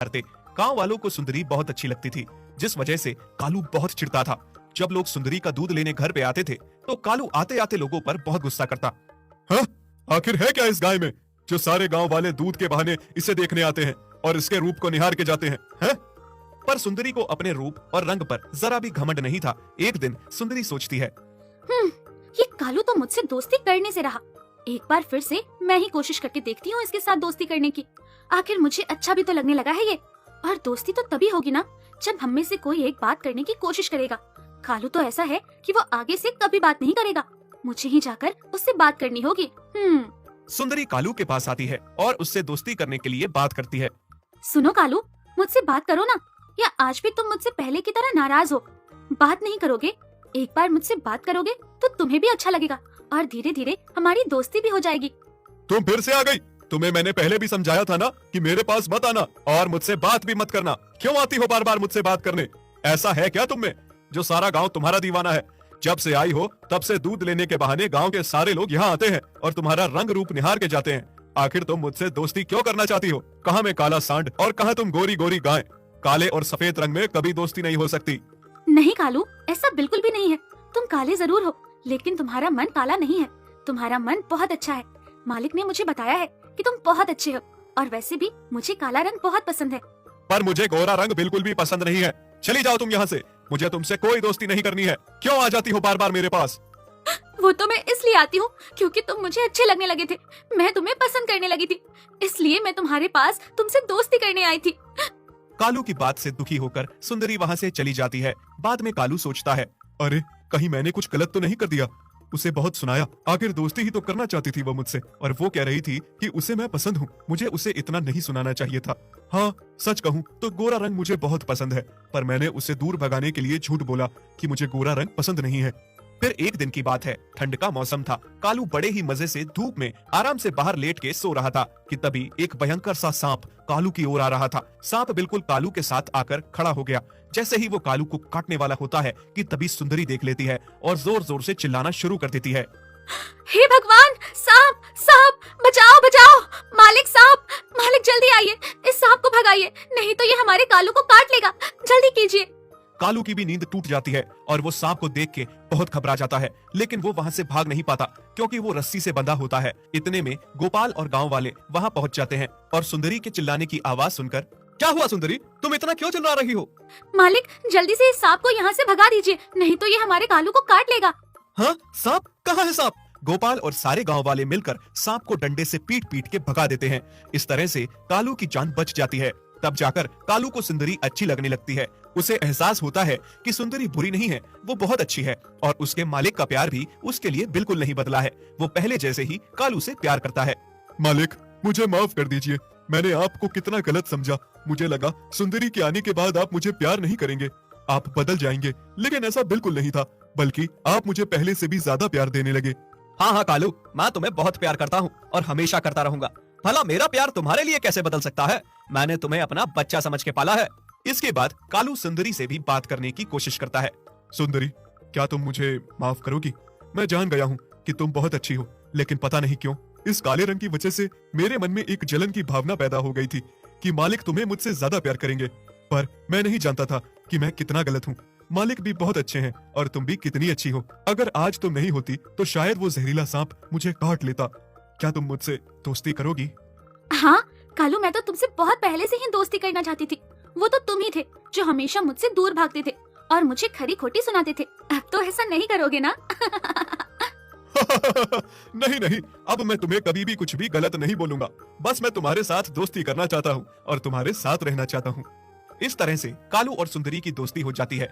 करते। गांव वालों को सुंदरी बहुत अच्छी लगती थी, जिस वजह से कालू बहुत चिढ़ता था। जब लोग सुंदरी का दूध लेने घर पे आते थे तो कालू आते आते लोगों पर बहुत गुस्सा करता। हाँ, आखिर है क्या इस गाय में जो सारे गांव वाले दूध के बहाने इसे देखने आते हैं और इसके रूप को निहार के जाते हैं, हैं? पर सुंदरी को अपने रूप और रंग पर जरा भी घमंड नहीं था। एक दिन सुंदरी सोचती है, ये कालू तो मुझसे दोस्ती करने से रहा। एक बार फिर से मैं ही कोशिश करके देखती हूँ इसके साथ दोस्ती करने की। आखिर मुझे अच्छा भी तो लगने लगा है ये। और दोस्ती तो तभी होगी ना जब हम में से कोई एक बात करने की कोशिश करेगा। कालू तो ऐसा है कि वो आगे से कभी बात नहीं करेगा। मुझे ही जाकर उससे बात करनी होगी। सुंदरी कालू के पास आती है और उससे दोस्ती करने के लिए बात करती है। सुनो कालू, मुझसे बात करो ना, या आज भी तुम मुझसे पहले की तरह नाराज हो? बात नहीं करोगे? एक बार मुझसे बात करोगे तो तुम्हें भी अच्छा लगेगा और धीरे धीरे हमारी दोस्ती भी हो जाएगी। तुम फिर से आ गई। तुम्हें मैंने पहले भी समझाया था ना कि मेरे पास मत आना और मुझसे बात भी मत करना। क्यों आती हो बार बार मुझसे बात करने? ऐसा है क्या तुम में जो सारा गांव तुम्हारा दीवाना है? जब से आई हो तब से दूध लेने के बहाने गांव के सारे लोग यहाँ आते हैं और तुम्हारा रंग रूप निहार के जाते हैं। आखिर तुम मुझसे दोस्ती क्यों करना चाहती हो? कहाँ मैं काला सांड और कहाँ तुम गोरी गोरी गाय? काले और सफेद रंग में कभी दोस्ती नहीं हो सकती। नहीं कालू, ऐसा बिल्कुल भी नहीं है। तुम काले जरूर हो, लेकिन तुम्हारा मन काला नहीं है। तुम्हारा मन बहुत अच्छा है। मालिक ने मुझे बताया है कि तुम बहुत अच्छे हो, और वैसे भी मुझे काला रंग बहुत पसंद है। पर मुझे गोरा रंग बिल्कुल भी पसंद नहीं है। चली जाओ तुम यहाँ से। मुझे तुमसे कोई दोस्ती नहीं करनी है। क्यों आ जाती हो बार बार मेरे पास? वो तो मैं इसलिए आती हूँ क्योंकि तुम मुझे अच्छे लगने लगे थे। मैं तुम्हें पसंद करने लगी थी, इसलिए मैं तुम्हारे पास तुमसे दोस्ती करने आई थी। कालू की बात से दुखी होकर सुंदरी वहाँ से चली जाती है। बाद में कालू सोचता है, अरे कहीं मैंने कुछ गलत तो नहीं कर दिया? उसे बहुत सुनाया, आखिर दोस्ती ही तो करना चाहती थी वो मुझसे, और वो कह रही थी कि उसे मैं पसंद हूँ। मुझे उसे इतना नहीं सुनाना चाहिए था। हाँ, सच कहूँ तो गोरा रंग मुझे बहुत पसंद है, पर मैंने उसे दूर भगाने के लिए झूठ बोला कि मुझे गोरा रंग पसंद नहीं है। फिर एक दिन की बात है, ठंड का मौसम था। कालू बड़े ही मजे से धूप में आराम से बाहर लेट के सो रहा था कि तभी एक भयंकर सा सांप कालू की ओर आ रहा था। सांप बिल्कुल कालू के साथ आकर खड़ा हो गया। जैसे ही वो कालू को काटने वाला होता है कि तभी सुंदरी देख लेती है और जोर जोर से चिल्लाना शुरू कर देती है। हे भगवान, सांप सांप, बचाओ बचाओ, मालिक सांप, मालिक जल्दी आइए, इस सांप को भगाइए, नहीं तो ये हमारे कालू को काट लेगा, जल्दी कीजिए। कालू की भी नींद टूट जाती है और वो सांप को देख के बहुत घबरा जाता है, लेकिन वो वहाँ से भाग नहीं पाता क्योंकि वो रस्सी से बंधा होता है। इतने में गोपाल और गांव वाले वहाँ पहुँच जाते हैं और सुंदरी के चिल्लाने की आवाज सुनकर, क्या हुआ सुंदरी, तुम इतना क्यों चिल्ला रही हो? मालिक जल्दी से इस सांप को यहाँ से भगा दीजिए, नहीं तो ये हमारे कालू को काट लेगा। हाँ, सांप? कहाँ है सांप? गोपाल और सारे गांव वाले मिलकर सांप को डंडे से पीट पीट के भगा देते हैं। इस तरह से कालू की जान बच जाती है। तब जाकर कालू को सुंदरी अच्छी लगने लगती है। उसे एहसास होता है कि सुंदरी बुरी नहीं है, वो बहुत अच्छी है और उसके मालिक का प्यार भी उसके लिए बिल्कुल नहीं बदला है। वो पहले जैसे ही कालू से प्यार करता है। मालिक, मुझे माफ कर दीजिए, मैंने आपको कितना गलत समझा। मुझे लगा सुंदरी के आने के बाद आप मुझे प्यार नहीं करेंगे, आप बदल जाएंगे, लेकिन ऐसा बिल्कुल नहीं था, बल्कि आप मुझे पहले से भी ज्यादा प्यार देने लगे। हाँ हाँ कालू, मैं तुम्हें बहुत प्यार करता हूँ और हमेशा करता रहूंगा। भला मेरा प्यार तुम्हारे लिए कैसे बदल सकता है? मैंने तुम्हें अपना बच्चा समझ के पाला है। इसके बाद कालू सुंदरी से भी बात करने की कोशिश करता है। सुंदरी, क्या तुम मुझे माफ करोगी? मैं जान गया हूँ कि तुम बहुत अच्छी हो, लेकिन पता नहीं क्यों इस काले रंग की वजह से मेरे मन में एक जलन की भावना पैदा हो गई थी कि मालिक तुम्हें मुझसे ज्यादा प्यार करेंगे, पर मैं नहीं जानता था कि मैं कितना गलत हूँ। मालिक भी बहुत अच्छे हैं और तुम भी कितनी अच्छी हो। अगर आज तुम नहीं होती तो शायद वो जहरीला सांप मुझे काट लेता। क्या तुम मुझसे दोस्ती करोगी? हाँ कालू, मैं तो तुमसे बहुत पहले से ही दोस्ती करना चाहती थी। वो तो तुम ही थे जो हमेशा मुझसे दूर भागते थे और मुझे खरी खोटी सुनाते थे। अब तो ऐसा नहीं करोगे ना? नहीं नहीं, अब मैं तुम्हें कभी भी कुछ भी गलत नहीं बोलूंगा। बस मैं तुम्हारे साथ दोस्ती करना चाहता हूँ और तुम्हारे साथ रहना चाहता हूँ। इस तरह से कालू और सुंदरी की दोस्ती हो जाती है।